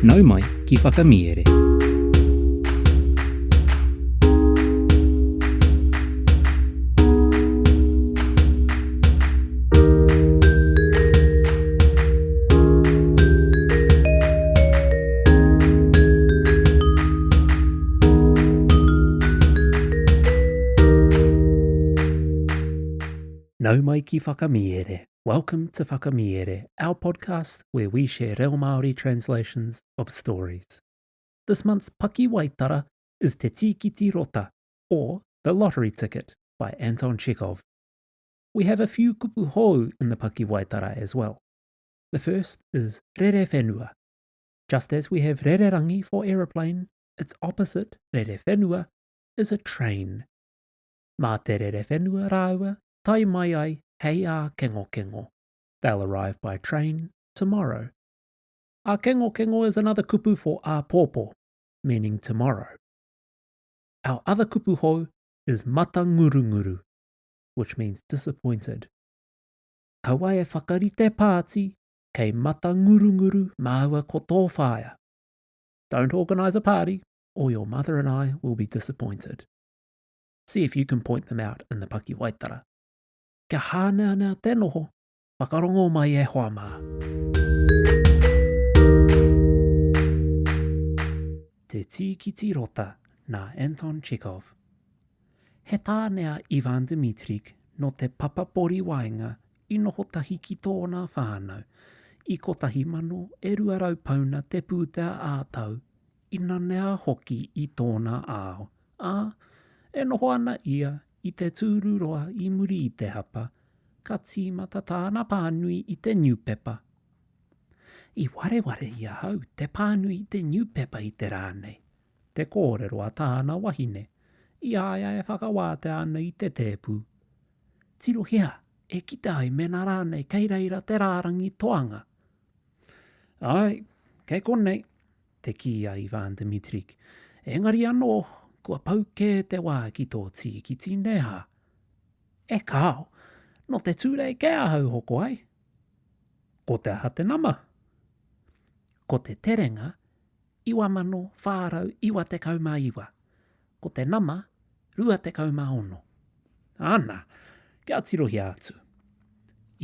Nau mai ki whakamiere. Nau mai ki whakamiere. Welcome to Whakamiere, our podcast where we share reo Māori translations of stories. This month's Pakiwaitara is Te Tīkiti Rota, or The Lottery Ticket, by Anton Chekhov. We have a few kupu hou in the Pakiwaitara as well. The first is rere whenua. Just as we have rererangi for aeroplane, its opposite, rere whenua, is a train. Mā te rere whenua rāua, tai mai ai hei a kengo kengo. They'll arrive by train tomorrow. A kengo kengo is another kupu for a pōpō, meaning tomorrow. Our other kupu hou is mata nguru nguru, which means disappointed. Kaua e whakarite pāti, kei mata nguru nguru māua ko tō whāia. Don't organise a party, or your mother and I will be disappointed. See if you can point them out in the Pakiwaitara. Kia hānea nea te noho, whakarongo mai e hoa mā. Te Tīkiti Rota, nā Anton Chekhov. He tānea Ivan Dimitrik no te papapori wainga I noho tahi ki tōna whānau. I kotahi mano e ruarau pauna te pūtea ātau. I nanea hoki I tōna āo. E noho ana ia I te tūruroa I muri I te hapa, ka tīmata tāna pānui I te newspaper. I wareware ia hau te pānui I te newspaper I te rānei. Te kōreroa tāna wahine. I aia e whakawāte ana I te tēpū. Tirohia, e kita ai mena rānei kei reira te rārangi toanga. Ai, kei konei, te kia Ivan Dimitrik. Engari anō, kua pauke te wā ki tō tīkiti neha. E kāo, no te tūrei ke ahau hoko ai. Ko te aha te nama. Ko te terenga, iwa mano whārau iwa te kaumā iwa. Ko te nama, rua te kaumā ono. Ana, kia tirohi atu.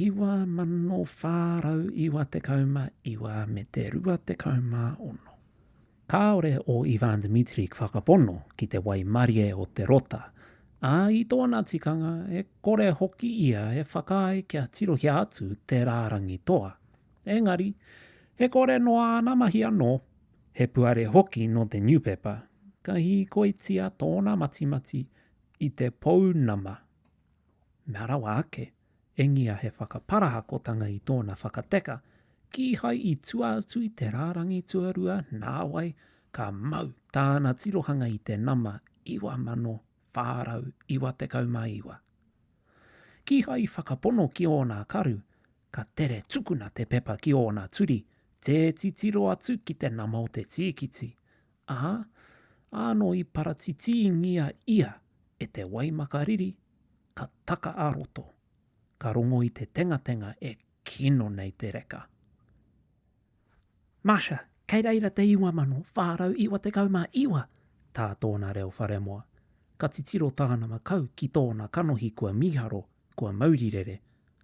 Iwa mano whārau iwa te kaumā iwa me te rua te kaumā ono. Kāore o Ivan Dimitrik whakapono ki te wai marie o te Rota, I tōna tikanga e kore hoki ia e whakae kia tirohi atu te rārangi toa. Engari, he kore noa ana mahi anō, he puare hoki no te newspaper, ka hi koitia tōna matimati I te pounama. Mea rawa ake, e ngia he whakaparahakotanga I tōna whakateka, ki hai I tuatu I te rārangi tuarua nāwai ka mau tāna tirohanga I te nama iwa mano whārau iwa te kaumā iwa. Ki hai whakapono ki ōna karu, ka tere tukuna te pepa ki ōna turi, te titiro atu ki te nama o te tīkiti. Ano I paratiti ia e te waimakariri, ka taka a roto. Ka rongo I te tenga e kino nei te reka. Masha, kei reira te iwa mano, whārau iwa te kaumā iwa, tā tōna reo wharemoa. Ka titiro tāna makau ki tōna kanohi kua miharo, kua maurirere,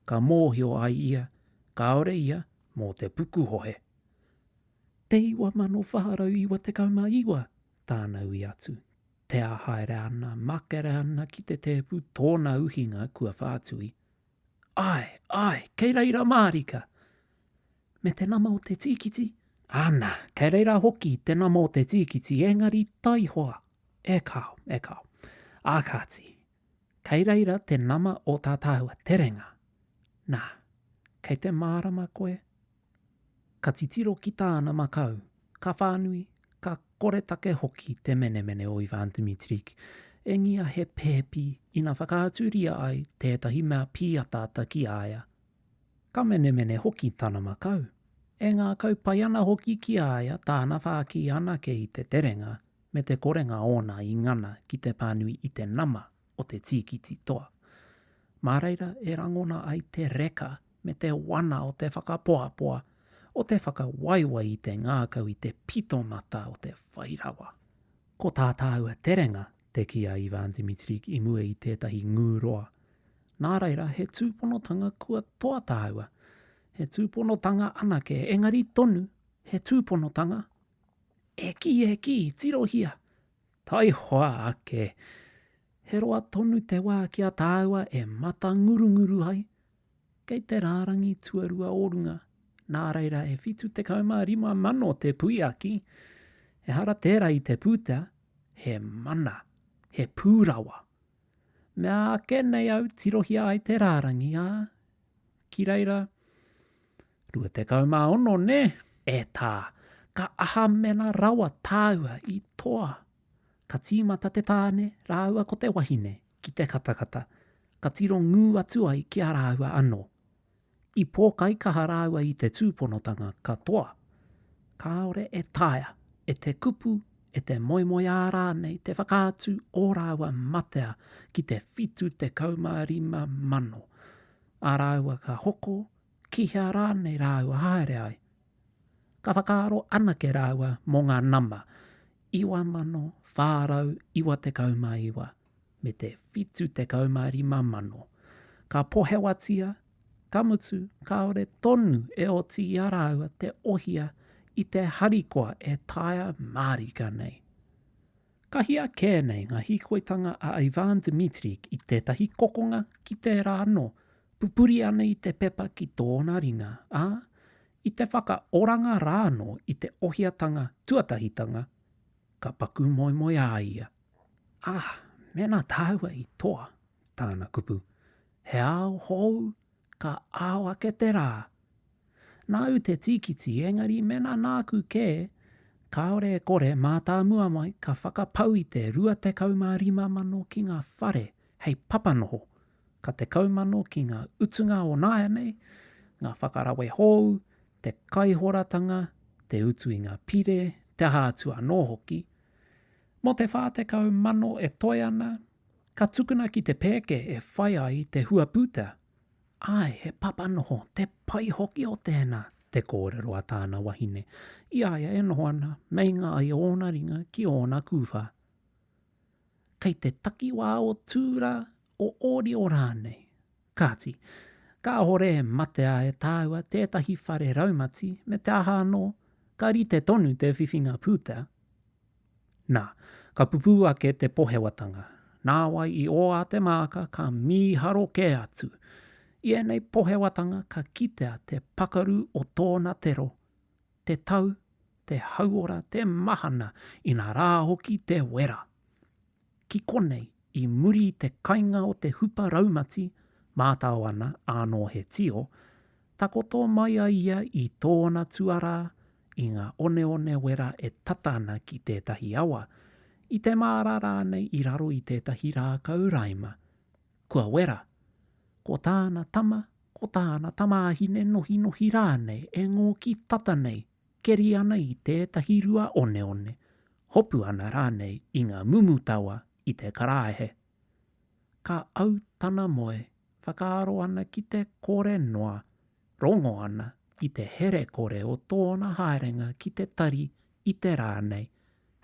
ka mōhio ai ia, ka ore ia, mō te puku hohe. Te iwa mano whārau iwa te kaumā iwa, tāna ui atu. Te ahaere ana, makere ana ki te tēpu tōna uhinga kua whātui. Ai, kei reira mārika. Me te nama o te tīkiti? Ana, kei reira hoki te nama o te tīkiti engari taihoa. E kāo. Ākati, kei reira te nama o tā tāua terenga. Nā, kei te mārama koe. Ka titiro ki tāna makau, ka whānui, ka koretake hoki te mene o Ivan Dimitrik. E ngia he pēpi ina whakaaturia ai tētahi mea piatata ki aia. Ka mene hoki tāna makau. E ngā kaupaiana hoki ki aia tāna whāki ana ke I te terenga me te korenga ona I ngana ki te pānui I te nama o te tīkiti toa. Mā reira e rangona ai te reka me te wana o te whakapoapoa o te whakawaiwai I te ngākau I te pitomata o te whairawa. Ko tā tāua terenga, te kia Ivan Dimitrik I mua I tētahi ngūroa. Nā reira, he tūponotanga kua toa tāua. He tūponotanga anake, engari tonu, he tūponotanga. Eki, tirohia. Tai hoa ake. He roa tonu te wā kia tāua e mata ngurunguru ai. Kei te rārangi tuarua orunga. Nā reira e whitu te kaumārima mano te puiaki. He hara tērā I te pūta, he mana, he pūrawa. Mea ake nei au tirohia ai te rārangi, Ki reira, rua te kaumā ono ne, e tā, ka aha mena rawa tāua I toa. Ka tīmata te tāne, rāua ko te wahine, ki te katakata. Ka tiro ngū atu ai ki a rāua anō. I pōkai kaha rāua I te tūponotanga katoa. Kāore e tāia, e te kupu, e te moimoi ārānei, te whakātu o rāua matea ki te whitu te kaumārima mano. A rāua ka hoko, kihea rānei rāua haere ai. Ka whakaaro anake rāua mō ngā nama, iwa mano, whārau, iwa te kaumaiwa, me te whitu te kaumārima mano. Ka pohewatia, ka mutu, kaore tonu e oti I a rāua te ohia I te harikoa e taia mārika nei. Ka hia kē nei ngā hikoitanga a Ivan Dimitrik I tētahi kokonga ki te rāno, pupuri ana I te pepa ki tōna ringa, I te whakaoranga rāno I te ohiatanga tuatahitanga, ka paku moimoi a ia. Mena tāua I toa, tāna kupu. He ao hou, ka ao ake te rā. Nau te tīkiti engari mena nāku kē, kaore e kore mā tā mua mai ka whakapau I te rua te kaumārima mano ki ngā whare, hei papanoho. Ka te kaumano ki ngā utunga o nāia nei, ngā whakarawe hou, te kaihoratanga, te utu I ngā pire, te hātua nō hoki. Mo te whā te kaumano e toi ana, ka tukuna ki te pēke e whai ai te huaputa. He papanoho, te pai hoki o tēnā, te kōrero a tāna wahine. Iaia e noho ana, mei ngā ai ōna ringa ki ōna kuwha. Kei te takiwā o tūra o ori o rānei. Kāti, ka hore e matea e tāua tētahi whare raumati me te aha anō, ka rite tonu te whiwhinga pūta. Nā, ka pupu ake te pohewatanga. Nā wai I o a te māka ka mīharo ke atu. I enei pohewatanga ka kitea te pakaru o tōna tero. Te tau, te hauora, te mahana I ngā rā hoki te wera. Ki konei I muri te kainga o te hupa raumati, mātau ana anō he tio, takoto mai a ia I tōna tuara I ngā one wera e tatana ki tētahi awa, I te mārā rānei I raro I tētahi rākau raima. Kua wera, ko tāna tamāhine nohi rānei e ngō ki tata nei, keri ana I tētahi rua one, hopu ana rānei I ngā mumutawa I te karāehe. Ka au tana moe, whakaaro ana ki te kore noa, rongo ana I te here kore o tōna haerenga ki te tari I te rānei.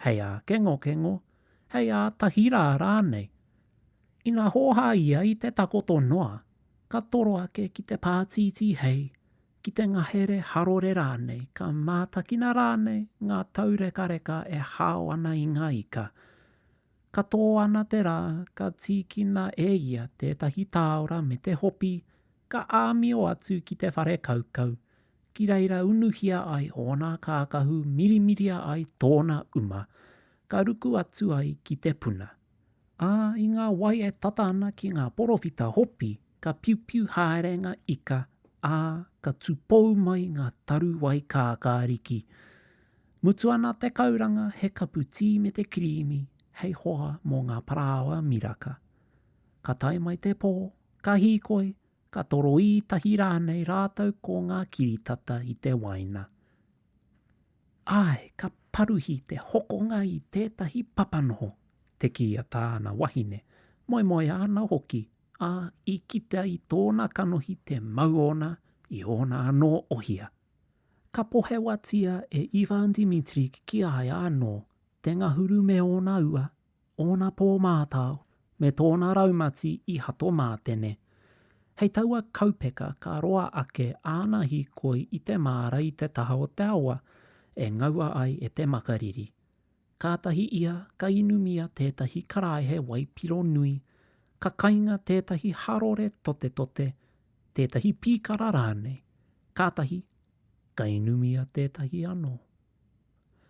Hei a kengo, hei a tahira rānei. Ina hoha ia I te takoto noa, ka toro ake ki te pātiti hei, ki te ngahere harore rānei, ka mātakina rānei, ngā taureka e hao ana I ngā ika. Ka tō ana te rā, ka tīkina e ia tētahi tāora me te hopi, ka āmio atu ki te whare kaukau, ki reira unuhia ai ōna kākahu mirimiria ai tōna uma, ka ruku atu ai ki te puna. I ngā wai e tata ana ki ngā porowhita hopi, ka piupiu haerenga ika, ka tupou mai ngā taru wai kākāriki. Mutu ana te kauranga he kapu tī me te kirimi, hei hoa mō ngā parāoa miraka. Ka tai mai te pō, ka hīkoi, ka toro I tahi rānei rātau ko ngā kiritata I te waina. Ka paruhi te hokonga I tētahi papanoho, te kia tāna wahine, moi ana hoki, I kitea I tōna kanohi te mauona I ōna anō ohia. Ka pohe watia e Ivan Dimitri ki ai anō, te ngahuru me ona ua, ona pō mātau, me tōna raumati I hato mātene. Hei taua kaupeka ka roa ake ānahi koi I te māra I te taha o te awa, e ngaua ai e te makariri. Kātahi ia ka inumia tētahi karaihe waipiro nui, ka kainga tētahi harore tote tote, tētahi pīkara rānei, kātahi ka inumia tētahi anō.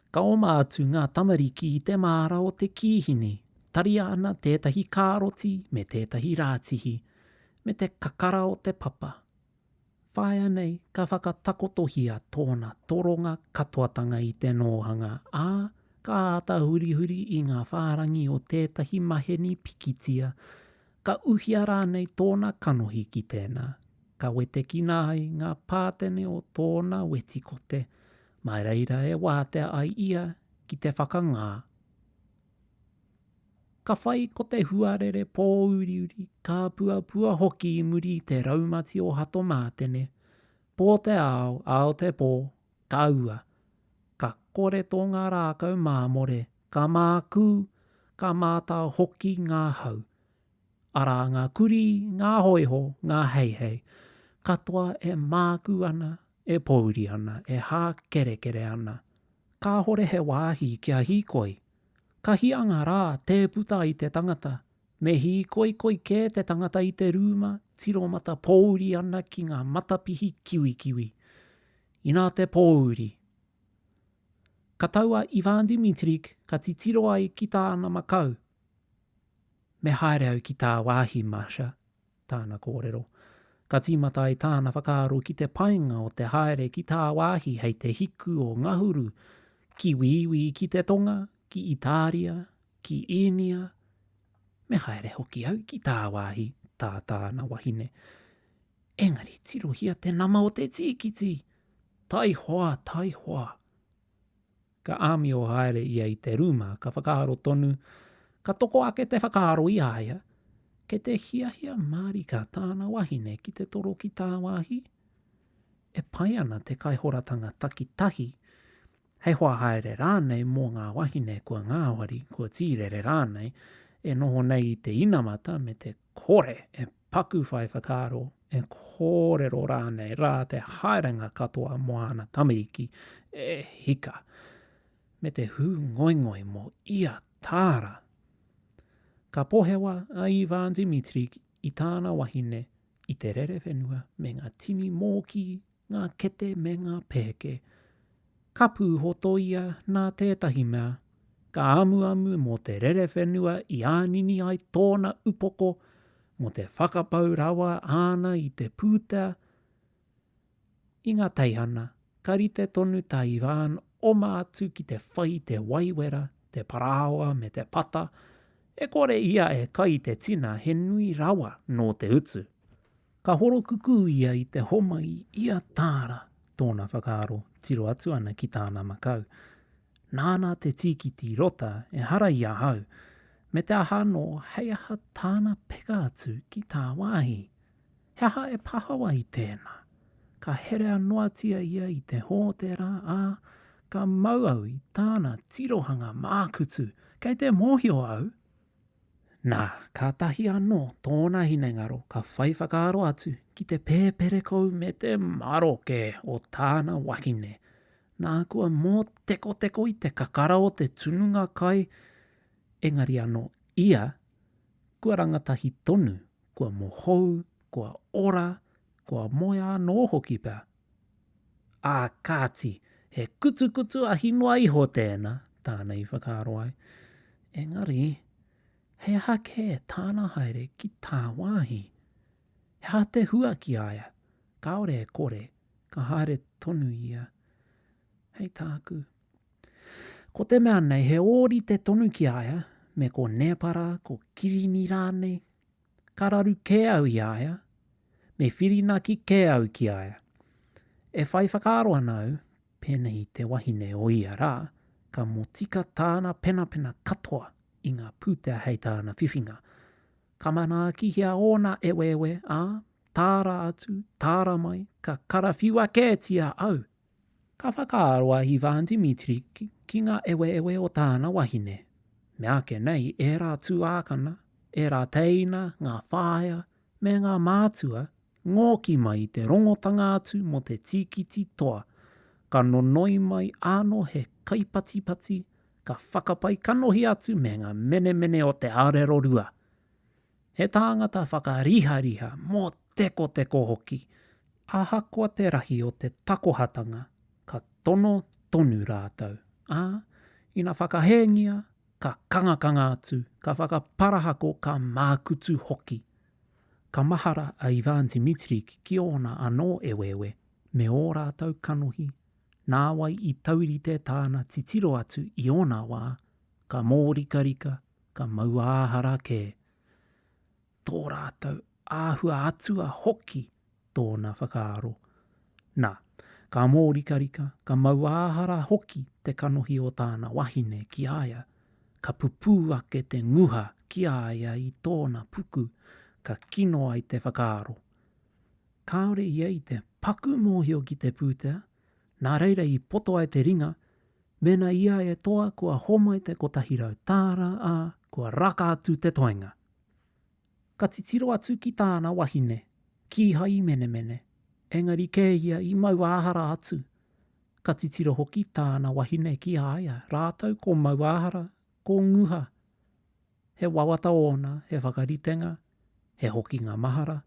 Ka oma atu ngā tamariki I te māra o te kīhini, taria ana tētahi kāroti me tētahi rātihi, me te kakara o te papa. Whaia nei ka whakatakotohia tōna toronga katoatanga I te nōhanga, ka ata huri huri I ngā whārangi o tētahi maheni pikitia, ka uhia rānei tōna kanohi ki tēnā, ka wete ki nāi ngā pātene o tōna wetikote, mai reira e wātea ai ia ki te whakangā. Ka whai ko te huarere pōuriuri, ka pua hoki I muri te raumati o hato mātene, pō te ao te pō, ka ua, ka kore tō ngā rākau māmore, ka mākū, ka mātau hoki ngā hau, ara ngā kuri, ngā hoiho, ngā heihei, katoa e mākū ana, e pōuri ana, e hā kere ana. Ka hore he wāhi kia hīkoi, ka hianga rā te puta I te tangata, me hīkoi kē te tangata I te rūma, tiro mata pōuri ana ki ngā matapihi kiwi. Ina te pōuri. Ka taua Ivan Dimitrik ka titiro ai ki tāna makau. Me haere au ki tā wāhi Masha, tāna kōrero. Ka tīmata ai tāna whakaaro ki te painga o te haere ki tā wāhi hei te hiku o ngahuru, ki wiwi ki te tonga, ki Itaria, ki Inia. Me haere hoki au ki tā wāhi, tāna wahine. Engari tirohia te nama o te tīkiti. Tai hoa. Ka āmi o haere ia I te rūma, ka whakaaro tonu, ka toko ake te whakaaro I aia, ke te hiahia marika tāna wahine ki te toro ki tā wāhi. E pai ana te kaihoratanga takitahi, hei hoa haere rānei mō ngā wahine kua ngāwari, kua tīrere rānei, e noho nei I te inamata me te kore, e paku whai whakaaro, e kōrero rānei rā te haerenga katoa moana tamariki, e hika. Me te hū ngoingoi mō ia tāra. Ka pohewa a Ivan Dimitrik I tāna wahine I te rere whenua me ngā tini mōki, ngā kete me ngā pēke. Ka pūhoto ia nā tētahi mea, ka amu mō te rere whenua I ānini ai tōna upoko, mō te whakapau rawa āna I te pūtea. I ngā teihana, ka rite tonu tā Ivan oma atu ki te whai te waiwera, te paraoa me te pata, e kore ia e kai te tina he nui rawa no te utu. Ka horo kuku ia I te homa I ia tāra, tōna whakaaro tiro atu ana ki tāna makau. Nāna te tīkiti Rota e hara ia hau, me te aha no hei aha tāna peka atu ki tā wāhi. He aha e pahawa I tēnā, ka here anoatia ia I te hōtera ka mau au I tāna tirohanga mākutu, kei te mōhio au. Nā, ka tahi anō tōna hinengaro ka whai whakaaro atu ki te pēperekou me te maroke o tāna wahine. Nā kua mō teko I te kakara o te tununga kai, engari anō ia, kua rangatahi tonu, kua mohou, kua ora, kua moia anō hoki pā. Kāti, he kutu ahi noa iho tēnā, tāna I whakaaro ai. Engari, hei aha ke tāna haere ki tā wāhi. He aha te hua ki aia, ka ore e kore, ka haere tonu ia. Hei tāku. Ko te mea nei, he ori te tonu ki aia, me ko nepara, ko kirini rānei, ka raru ke au I aia, me whirinaki ke au ki aia. E whai whakaaro anau, pēnei te wahine o ia rā, ka motika tāna pena katoa I ngā pūtea hei tāna whiwhinga. Ka mana ki hea ona tāra atu, tāra mai, ka karawhiwa kētia au. Ka whakaaroa Ivan Dimitri ki ngā ewe o tāna wahine. Me ake nei e rā tūākana, e rā teina, ngā whāia, me ngā mātua, ngōki mai te rongotanga atu mo te tīkiti toa. Ka nonoi mai ano he kaipatipati, ka whakapai kanohi atu me ngā mene o te arerorua. He tāngata whakariha mō teko hoki. Ahakoa te rahi o te takohatanga, ka tono tonu rātau. Ina whakahengia, ka kangakanga atu, ka whakaparahako, ka mākutu hoki. Ka mahara a Ivan Dimitri ki ona anō ewewe, me o rātau kanohi, nāwai I taurite tāna titiro atu I ona wā, ka mōrikarika, ka mauāhara kē. Tō rātau āhua atua hoki tōna whakaaro. Nā, ka mōrikarika, ka mauāhara hoki te kanohi o tāna wahine ki aia, ka pupu ake te nguha ki aia I tōna puku, ka kino ai te whakaaro. Kāore ia I te paku mōhio ki te pūtea, nā reira I poto ai te ringa, mena ia e toa kua homai te kotahirau tāra kua raka atu te toenga. Ka titiro atu ki tāna wahine, ki hai mene, engari kē ia I mauāhara atu. Ka titiro hoki tāna wahine ki aia, rātau ko mauāhara, ko nguha. He wawata ona, he whakaritenga, he hoki ngā mahara,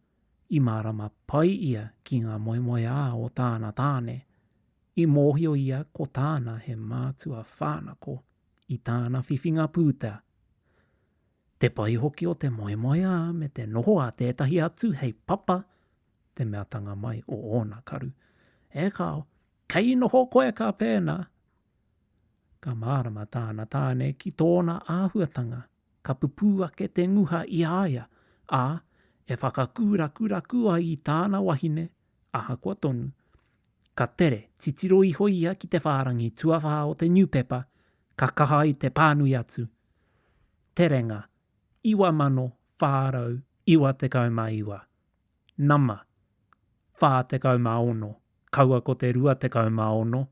I marama pai ia ki ngā moemoe o tāna tāne. I mōhio ia ko tāna he mātua whānako I tāna whiwhinga pūtea. Te pai hoki o te moemoe me te noho a tētahi atu hei papa, te meatanga mai o ona karu. E kao, kei noho koe ka pēnā. Ka marama tāna tāne ki tōna āhuatanga, ka pupu ake te nguha I aia, e whakakūraku ai I tāna wahine, ahakoa tonu. Ka tere, titiro iho ia ki te whārangi tuawha o te newspaper, ka kaha I te pānui atu. Terenga, iwa mano, whārau, iwa te kauma iwa. Nama, whā te kauma ono, kaua ko te rua te kauma ono.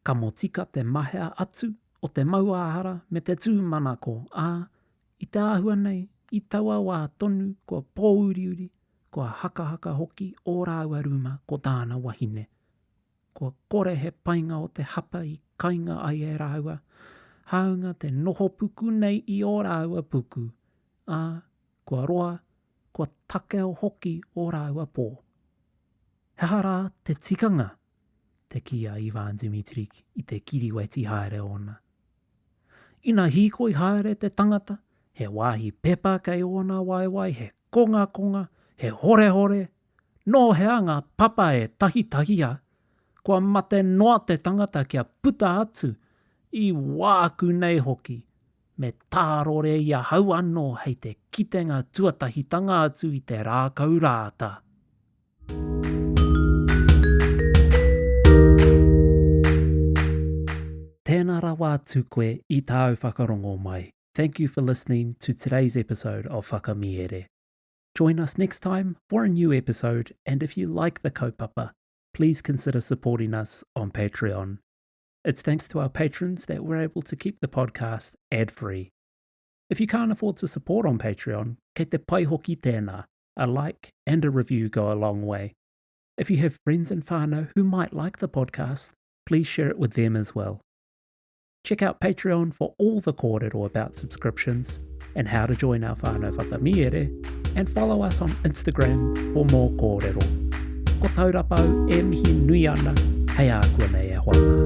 Ka motika te mahea atu o te mauāhara me te tūmanako, I te āhua nei, I taua wā tonu kua pōuriuri, kua haka hoki o rāua ruma ko tāna wahine. Kua kore he painga o te hapa I kainga ai e rāua, haunga te noho puku nei I o rāua puku. Kua roa, kua takeo hoki o rāua pō. He hara te tikanga, te kia Ivan Dimitri I te kiriweti haere ona. Ina hīkoi haere te tangata, he wāhi pepa kei ona waiwai, he konga, he hore, no he anga papa e tahitahia, kua mate noa te tangata kia puta atu, I wāku nei hoki, me tārore ia hau anō hei te kitenga tuatahitanga atu I te rākau rāta. Tēnā rawa atu koe I tāu whakarongo mai. Thank you for listening to today's episode of Whakamiere. Join us next time for a new episode, and if you like the kaupapa, please consider supporting us on Patreon. It's thanks to our patrons that we're able to keep the podcast ad-free. If you can't afford to support on Patreon, kei te pai hoki tēnā, a like and a review go a long way. If you have friends and whānau who might like the podcast, please share it with them as well. Check out Patreon for all the kōrero about subscriptions and how to join our whānau whakamiere, and follow us on Instagram for more kōrero. Ko Taurapa e mihi nui ana, hei a kua nei e hoanga.